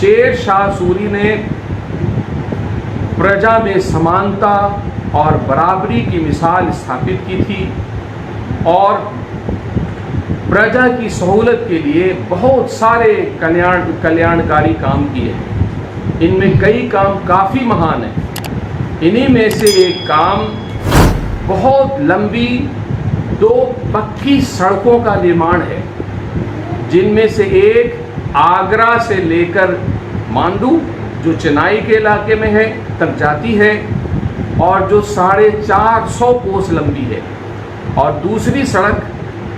शेर शाह सूरी ने प्रजा में समानता और बराबरी की मिसाल स्थापित की थी और प्रजा की सहूलत के लिए बहुत सारे कल्याणकारी काम किए। इनमें कई काम काफ़ी महान हैं। इन्हीं में से एक काम बहुत लंबी 2 पक्की सड़कों का निर्माण है, जिनमें से एक आगरा से लेकर मांडू जो चेन्नई के इलाके में है तक जाती है और जो 450 कोस लंबी है, और दूसरी सड़क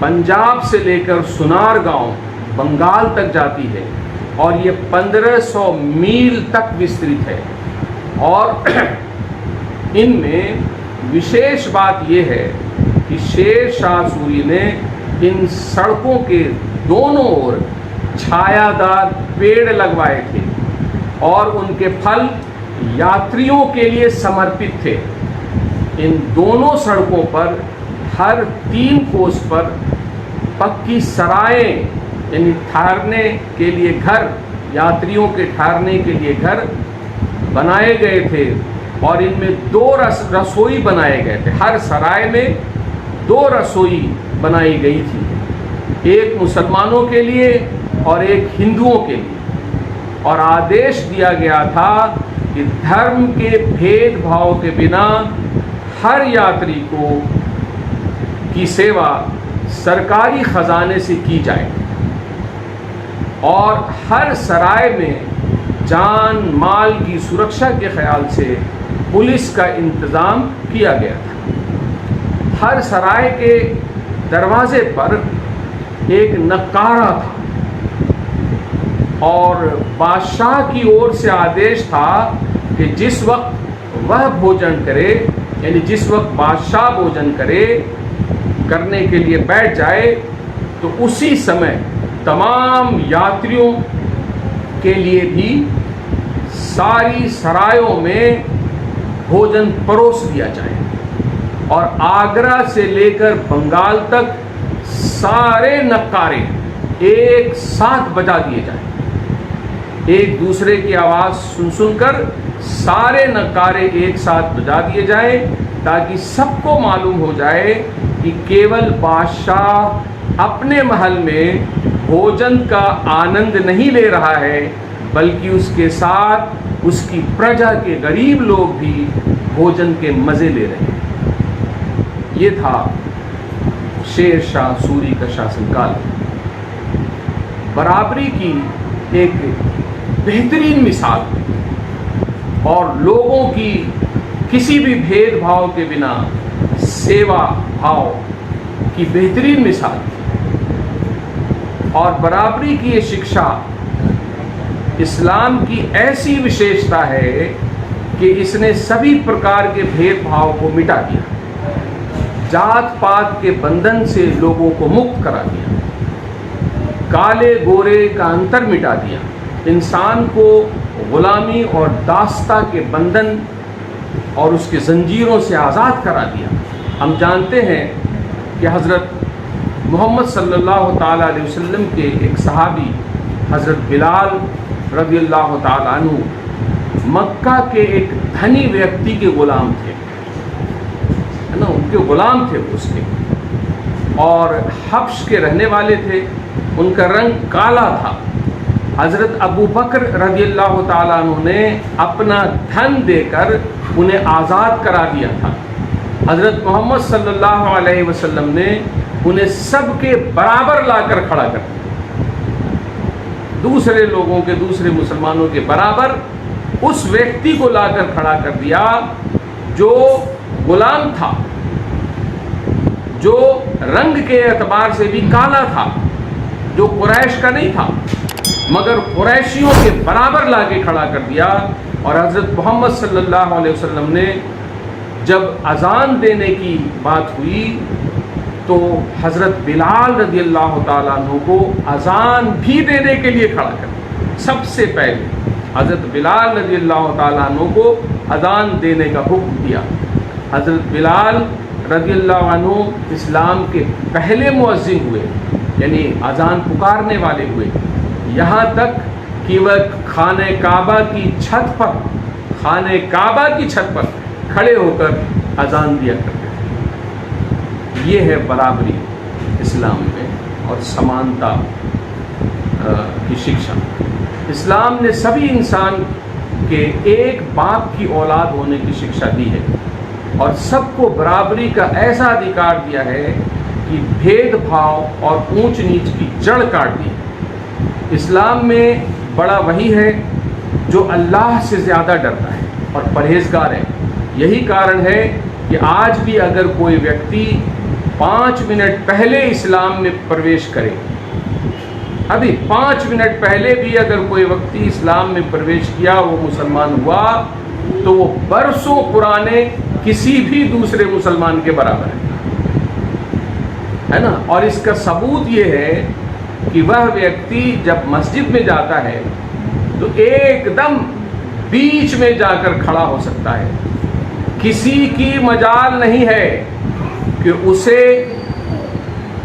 पंजाब से लेकर सुनार गांव बंगाल तक जाती है और ये 1500 मील तक विस्तृत है। और इनमें विशेष बात यह है कि शेर शाह सूरी ने इन सड़कों के दोनों ओर छायादार पेड़ लगवाए थे और उनके फल यात्रियों के लिए समर्पित थे। इन दोनों सड़कों पर हर 3 कोस पर पक्की सराएं यानी ठहरने के लिए घर, यात्रियों के ठहरने के लिए घर बनाए गए थे और इनमें 2 रसोई बनाए गए थे। हर सराय में 2 रसोई बनाई गई थी, एक मुसलमानों के लिए और एक हिंदुओं के लिए, और आदेश दिया गया था कि धर्म के भेदभाव के बिना हर यात्री की सेवा सरकारी खजाने से की जाए और हर सराय में जान माल की सुरक्षा के ख्याल से पुलिस का इंतज़ाम किया गया था। हर सराय के दरवाजे पर एक नक्कारा था और बादशाह की ओर से आदेश था कि जिस वक्त वह भोजन करे, यानी जिस वक्त बादशाह भोजन करने के लिए बैठ जाए, तो उसी समय तमाम यात्रियों के लिए भी सारी सरायों में भोजन परोस दिया जाए और आगरा से लेकर बंगाल तक सारे नक्कारे एक साथ बजा दिए जाएं। एक दूसरे की आवाज़ सुनकर सारे नक्कारे एक साथ बजा दिए जाएं ताकि सबको मालूम हो जाए कि केवल बादशाह अपने महल में भोजन का आनंद नहीं ले रहा है, बल्कि उसके साथ उसकी प्रजा के गरीब लोग भी भोजन के मज़े ले रहे हैं। ये था शेर शाह सूरी का शासनकाल। बराबरी की एक बेहतरीन मिसाल और लोगों की किसी भी भेदभाव के बिना सेवा भाव की बेहतरीन मिसाल, और बराबरी की ये शिक्षा इस्लाम की ऐसी विशेषता है कि इसने सभी प्रकार के भेदभाव को मिटा दिया, जात पात के बंधन से लोगों को मुक्त करा दिया, काले गोरे का अंतर मिटा दिया, इंसान को गुलामी और दास्ता के बंधन और उसके जंजीरों से आज़ाद करा दिया। हम जानते हैं कि हज़रत मोहम्मद सल्लल्लाहु ताला अलैहि वसल्लम के एक सहाबी हज़रत बिलाल रज़ियल्लाहु ताला अन्हु मक्का के एक धनी व्यक्ति के ग़ुलाम थे, है ना, उनके ग़ुलाम थे उसके, और हब्श के रहने वाले थे। उनका रंग काला था। हज़रत अबू बकर रज़ियल्लाहु ताला अन्हु ने अपना धन देकर उन्हें आज़ाद करा दिया था। हज़रत मोहम्मद सल्लल्लाहु अलैहि वसल्लम ने उन्हें सबके बराबर लाकर खड़ा कर दिया, दूसरे लोगों के, दूसरे मुसलमानों के बराबर उस व्यक्ति को लाकर खड़ा कर दिया जो गुलाम था, जो रंग के एतबार से भी काला था, जो कुरैश का नहीं था, मगर कुरैशियों के बराबर लाके खड़ा कर दिया। और हज़रत मोहम्मद सल्लल्लाहु अलैहि वसल्लम ने जब अज़ान देने की बात हुई तो हज़रत बिलाल रज़ियल्लाहु ताला अन्हु को अज़ान भी देने के लिए खड़ा कर दिया। सबसे पहले हज़रत बिलाल रज़ियल्लाहु ताला अन्हु को अज़ान देने का हुक्म दिया। हज़रत बिलाल रज़ियल्लाहु अन्हु इस्लाम के पहले मुअज़्ज़िन हुए, यानी अज़ान पुकारने वाले हुए, यहाँ तक कि वह खाने काबा की छत पर खड़े होकर अजान दिया करते थे। ये है बराबरी इस्लाम में और समानता की शिक्षा। इस्लाम ने सभी इंसान के एक बाप की औलाद होने की शिक्षा दी है और सबको बराबरी का ऐसा अधिकार दिया है कि भेदभाव और ऊंच नीच की जड़ काट दी है। इस्लाम में बड़ा वही है जो अल्लाह से ज़्यादा डरता है और परहेजगार है। यही कारण है कि आज भी अगर कोई व्यक्ति 5 मिनट पहले इस्लाम में प्रवेश करे, अभी 5 मिनट पहले भी अगर कोई व्यक्ति इस्लाम में प्रवेश किया, वो मुसलमान हुआ, तो वो बरसों पुराने किसी भी दूसरे मुसलमान के बराबर है ना। और इसका सबूत ये है कि वह व्यक्ति जब मस्जिद में जाता है तो एकदम बीच में जाकर खड़ा हो सकता है। किसी की मजाल नहीं है कि उसे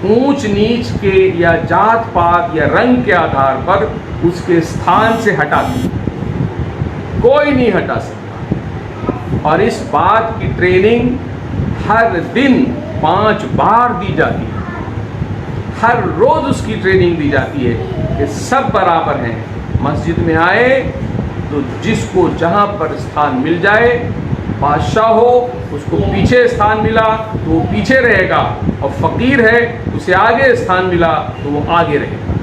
ऊंच नीच के या जात पात या रंग के आधार पर उसके स्थान से हटा दे, कोई नहीं हटा सकता। और इस बात की ट्रेनिंग हर दिन 5 बार दी जाती है, हर रोज उसकी ट्रेनिंग दी जाती है कि सब बराबर हैं। मस्जिद में आए तो जिसको जहाँ पर स्थान मिल जाए, बादशाह हो उसको पीछे स्थान मिला तो वो पीछे रहेगा, और फ़कीर है उसे आगे स्थान मिला तो वो आगे रहेगा।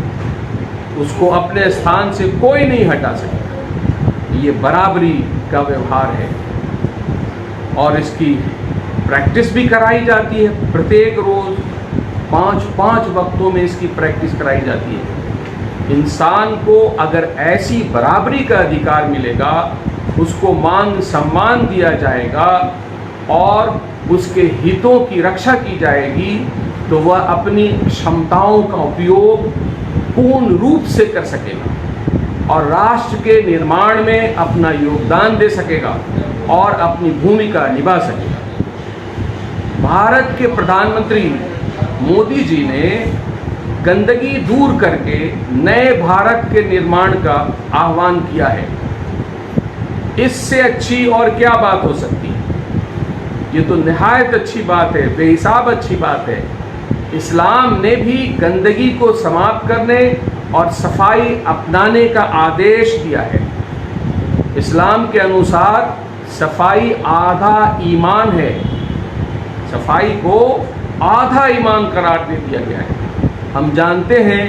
उसको अपने स्थान से कोई नहीं हटा सकता। ये बराबरी का व्यवहार है और इसकी प्रैक्टिस भी कराई जाती है। प्रत्येक रोज़ 5 वक्तों में इसकी प्रैक्टिस कराई जाती है। इंसान को अगर ऐसी बराबरी का अधिकार मिलेगा, उसको मान सम्मान दिया जाएगा और उसके हितों की रक्षा की जाएगी, तो वह अपनी क्षमताओं का उपयोग पूर्ण रूप से कर सकेगा और राष्ट्र के निर्माण में अपना योगदान दे सकेगा और अपनी भूमिका निभा सकेगा। भारत के प्रधानमंत्री मोदी जी ने गंदगी दूर करके नए भारत के निर्माण का आह्वान किया है। इससे अच्छी और क्या बात हो सकती है? ये तो निहायत अच्छी बात है, बेहिसाब अच्छी बात है। इस्लाम ने भी गंदगी को समाप्त करने और सफाई अपनाने का आदेश दिया है। इस्लाम के अनुसार सफाई आधा ईमान है, सफाई को आधा ईमान करार दे दिया गया है। हम जानते हैं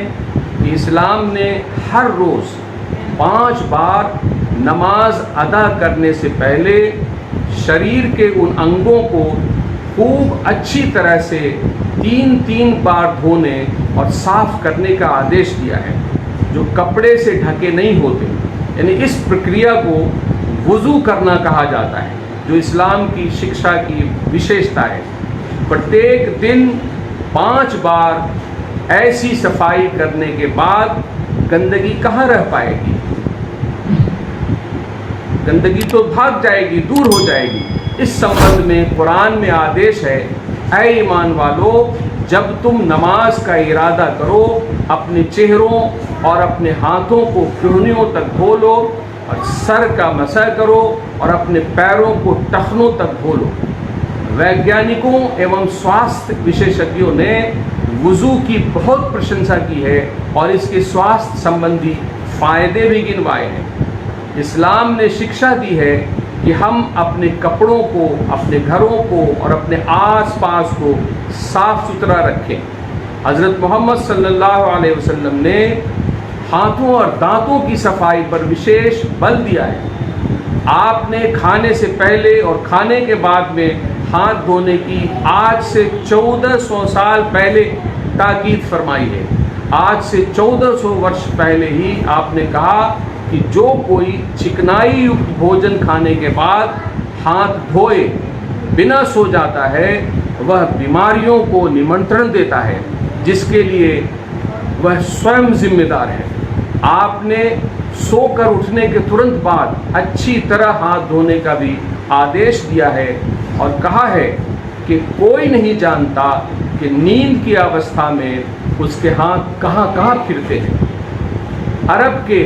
कि इस्लाम ने हर रोज़ 5 बार नमाज अदा करने से पहले शरीर के उन अंगों को खूब अच्छी तरह से 3 बार धोने और साफ करने का आदेश दिया है, जो कपड़े से ढके नहीं होते। यानी इस प्रक्रिया को वुज़ू करना कहा जाता है, जो इस्लाम की शिक्षा की विशेषता है। प्रत्येक दिन 5 बार ऐसी सफाई करने के बाद गंदगी कहाँ रह पाएगी? गंदगी तो भाग जाएगी, दूर हो जाएगी। इस संबंध में कुरान में आदेश है, ऐ ईमान वालों, जब तुम नमाज का इरादा करो, अपने चेहरों और अपने हाथों को कुहनियों तक धो लो और सर का मसह करो और अपने पैरों को टखनों तक धो लो। वैज्ञानिकों एवं स्वास्थ्य विशेषज्ञों ने वुज़ू की बहुत प्रशंसा की है और इसके स्वास्थ्य संबंधी फ़ायदे भी गिनवाए हैं। इस्लाम ने शिक्षा दी है कि हम अपने कपड़ों को, अपने घरों को और अपने आस-पास को साफ़ सुथरा रखें। हज़रत मोहम्मद सल्लल्लाहु अलैहि वसल्लम ने हाथों और दांतों की सफाई पर विशेष बल दिया है। आपने खाने से पहले और खाने के बाद में हाथ धोने की आज से 1400 साल पहले ताकीद फरमाई है। आज से 1400 वर्ष पहले ही आपने कहा कि जो कोई चिकनाई युक्त भोजन खाने के बाद हाथ धोए बिना सो जाता है, वह बीमारियों को निमंत्रण देता है, जिसके लिए वह स्वयं जिम्मेदार है। आपने सोकर उठने के तुरंत बाद अच्छी तरह हाथ धोने का भी आदेश दिया है और कहा है कि कोई नहीं जानता कि नींद की अवस्था में उसके हाथ कहाँ कहाँ फिरते हैं। अरब के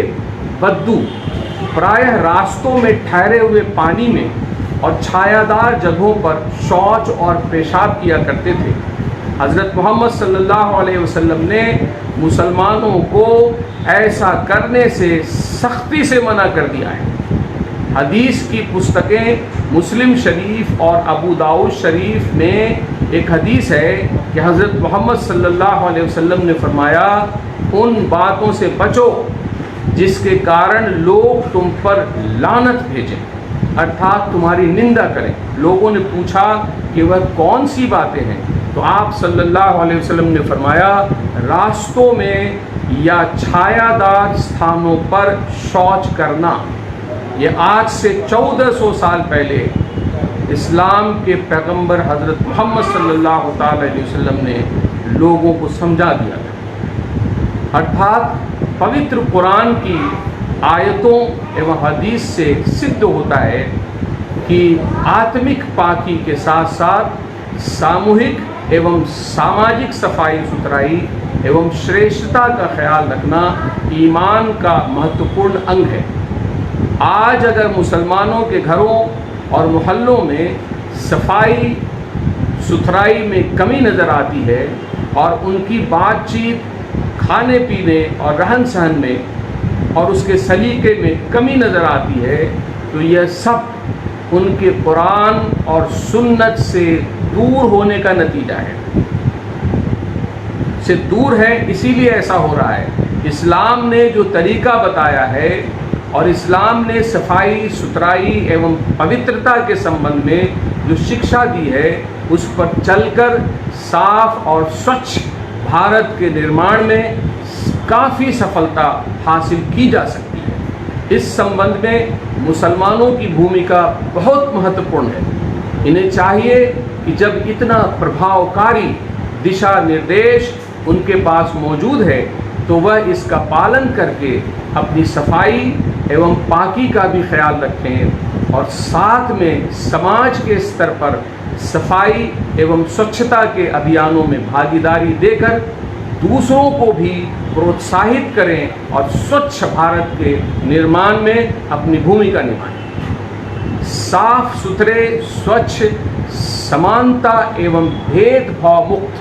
बदबू प्रायः रास्तों में ठहरे हुए पानी में और छायादार जगहों पर शौच और पेशाब किया करते थे। हज़रत मोहम्मद सल्लल्लाहु अलैहि वसल्लम ने मुसलमानों को ऐसा करने से सख्ती से मना कर दिया है। हदीस की पुस्तकें मुस्लिम शरीफ और अबू दाऊद शरीफ में एक हदीस है कि हज़रत मोहम्मद सल्लल्लाहु अलैहि वसल्लम ने फरमाया, उन बातों से बचो जिसके कारण लोग तुम पर लानत भेजें, अर्थात तुम्हारी निंदा करें। लोगों ने पूछा कि वह कौन सी बातें हैं, तो आप सल्लल्लाहु अलैहि वसल्लम ने फरमाया, रास्तों में या छायादार स्थानों पर शौच करना। ये आज से 1400 साल पहले इस्लाम के पैगंबर हज़रत मोहम्मद सल्लल्लाहु अलैहि वसल्लम ने लोगों को समझा दिया था। अर्थात पवित्र कुरान की आयतों एवं हदीस से सिद्ध होता है कि आत्मिक पाकी के साथ साथ सामूहिक एवं सामाजिक सफाई सुथराई एवं श्रेष्ठता का ख्याल रखना ईमान का महत्वपूर्ण अंग है। आज अगर मुसलमानों के घरों और मोहल्लों में सफाई सुथराई में कमी नज़र आती है और उनकी बातचीत, खाने पीने और रहन सहन में और उसके सलीके में कमी नज़र आती है, तो यह सब उनके कुरान और सुन्नत से दूर होने का नतीजा है। से दूर है इसीलिए ऐसा हो रहा है। इस्लाम ने जो तरीका बताया है और इस्लाम ने सफाई सुथराई एवं पवित्रता के संबंध में जो शिक्षा दी है, उस पर चलकर साफ और स्वच्छ भारत के निर्माण में काफ़ी सफलता हासिल की जा सकती है। इस संबंध में मुसलमानों की भूमिका बहुत महत्वपूर्ण है। इन्हें चाहिए कि जब इतना प्रभावकारी दिशा निर्देश उनके पास मौजूद है, तो वह इसका पालन करके अपनी सफाई एवं पाकी का भी ख्याल रखें और साथ में समाज के स्तर पर सफाई एवं स्वच्छता के अभियानों में भागीदारी देकर दूसरों को भी प्रोत्साहित करें और स्वच्छ भारत के निर्माण में अपनी भूमिका निभाएं। साफ सुथरे, स्वच्छ, समानता एवं भेदभाव मुक्त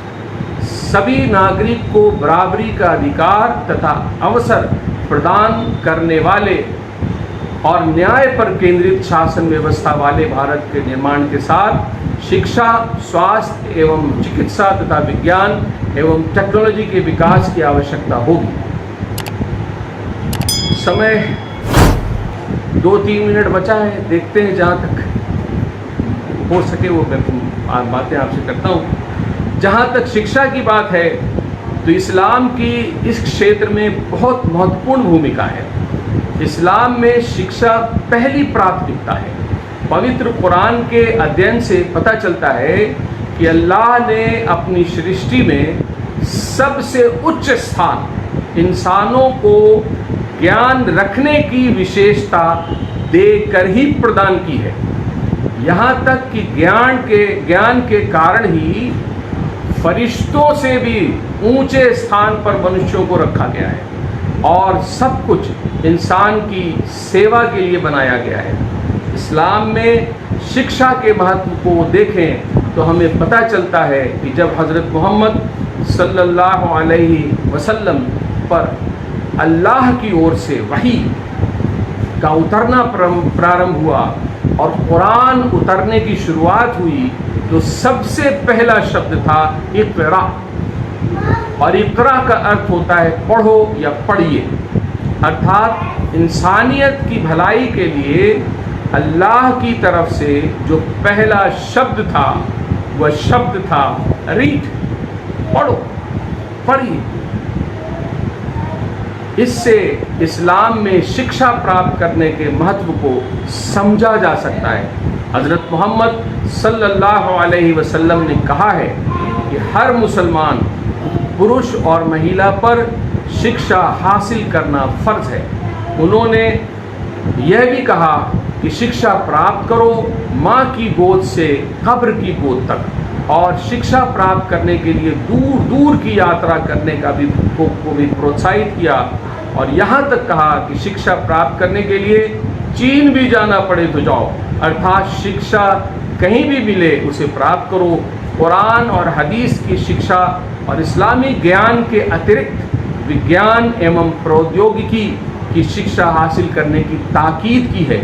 सभी नागरिक को बराबरी का अधिकार तथा अवसर प्रदान करने वाले और न्याय पर केंद्रित शासन व्यवस्था वाले भारत के निर्माण के साथ शिक्षा, स्वास्थ्य एवं चिकित्सा तथा विज्ञान एवं टेक्नोलॉजी के विकास की आवश्यकता होगी। समय 2-3 मिनट बचा है, देखते हैं जहाँ तक हो सके वो बातें आपसे करता हूँ। जहाँ तक शिक्षा की बात है, तो इस्लाम की इस क्षेत्र में बहुत महत्वपूर्ण भूमिका है। इस्लाम में शिक्षा पहली प्राथमिकता है। पवित्र कुरान के अध्ययन से पता चलता है कि अल्लाह ने अपनी सृष्टि में सबसे उच्च स्थान इंसानों को ज्ञान रखने की विशेषता देकर ही प्रदान की है। यहाँ तक कि ज्ञान के कारण ही फरिश्तों से भी ऊंचे स्थान पर मनुष्यों को रखा गया है और सब कुछ इंसान की सेवा के लिए बनाया गया है। इस्लाम में शिक्षा के महत्व को देखें तो हमें पता चलता है कि जब हज़रत मोहम्मद सल्लल्लाहु अलैहि वसल्लम पर अल्लाह की ओर से वही का उतरना प्रारंभ हुआ और कुरान उतरने की शुरुआत हुई, तो सबसे पहला शब्द था इक़रा। और इक़रा का अर्थ होता है पढ़ो या पढ़िए, अर्थात इंसानियत की भलाई के लिए अल्लाह की तरफ से जो पहला शब्द था वह शब्द था रीड, पढ़ो, पढ़िए। इससे इस्लाम में शिक्षा प्राप्त करने के महत्व को समझा जा सकता है। हज़रत मोहम्मद सल्लल्लाहु अलैहि वसल्लम ने कहा है कि हर मुसलमान पुरुष और महिला पर शिक्षा हासिल करना फ़र्ज है। उन्होंने यह भी कहा कि शिक्षा प्राप्त करो माँ की गोद से कब्र की गोद तक, और शिक्षा प्राप्त करने के लिए दूर दूर की यात्रा करने का भी को भी प्रोत्साहित किया। और यहाँ तक कहा कि शिक्षा प्राप्त करने के लिए चीन भी जाना पड़े तो जाओ, अर्थात शिक्षा कहीं भी मिले उसे प्राप्त करो। कुरान और हदीस की शिक्षा और इस्लामी ज्ञान के अतिरिक्त विज्ञान एवं प्रौद्योगिकी की शिक्षा हासिल करने की ताकीद की है।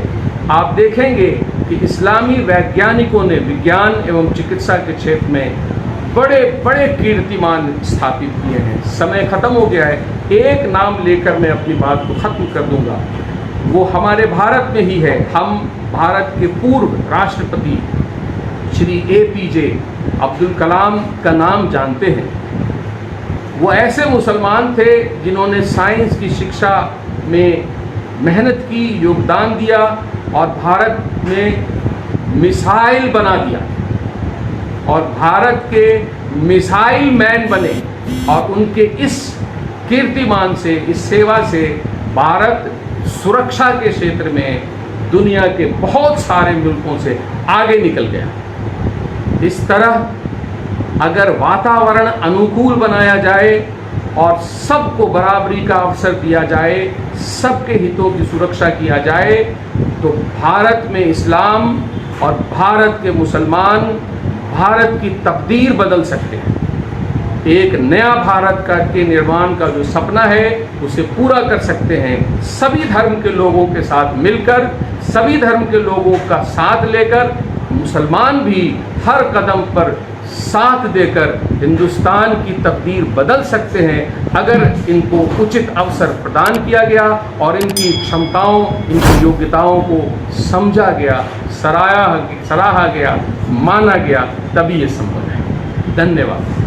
आप देखेंगे कि इस्लामी वैज्ञानिकों ने विज्ञान एवं चिकित्सा के क्षेत्र में बड़े बड़े कीर्तिमान स्थापित किए हैं। समय खत्म हो गया है, एक नाम लेकर मैं अपनी बात को खत्म कर दूंगा, वो हमारे भारत में ही है। हम भारत के पूर्व राष्ट्रपति श्री APJ अब्दुल कलाम का नाम जानते हैं। वो ऐसे मुसलमान थे जिन्होंने साइंस की शिक्षा में मेहनत की, योगदान दिया और भारत में मिसाइल बना दिया और भारत के मिसाइल मैन बने। और उनके इस कीर्तिमान से, इस सेवा से भारत सुरक्षा के क्षेत्र में दुनिया के बहुत सारे मुल्कों से आगे निकल गया। इस तरह अगर वातावरण अनुकूल बनाया जाए और सबको बराबरी का अवसर दिया जाए, सबके हितों की सुरक्षा किया जाए, तो भारत में इस्लाम और भारत के मुसलमान भारत की तकदीर बदल सकते हैं। एक नया भारत के निर्माण का जो सपना है उसे पूरा कर सकते हैं। सभी धर्म के लोगों के साथ मिलकर, सभी धर्म के लोगों का साथ लेकर, मुसलमान भी हर कदम पर साथ देकर हिंदुस्तान की तकदीर बदल सकते हैं, अगर इनको उचित अवसर प्रदान किया गया और इनकी क्षमताओं, इनकी योग्यताओं को समझा गया, सराहा गया, माना गया, तभी ये संभव है। धन्यवाद।